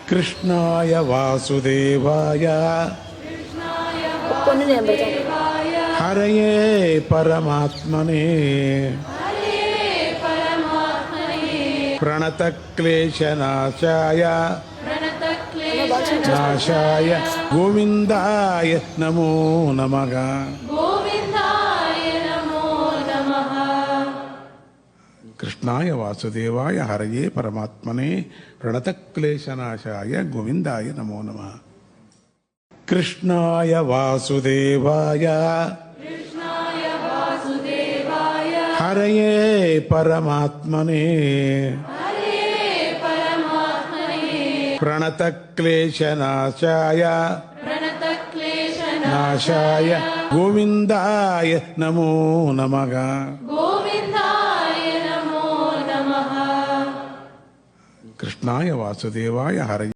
కృష్ణాయ వాసుదేవాయ హరయే పరమాత్మనే ప్రణతక్లేశనాశాయ గోవిందాయ నమో నమః. కృష్ణాయ వాసుదేవాయ హరయే పరమాత్మనే ప్రణతక్లేశనాశాయ గోవిందాయ నమో నమః. కృష్ణాయ వాసుదేవాయ హరయే పరమాత్మనే ప్రణతక్లేశనాశాయ గోవిందాయ నమో నమః. కృష్ణాయ వాసుదేవాయ హరయే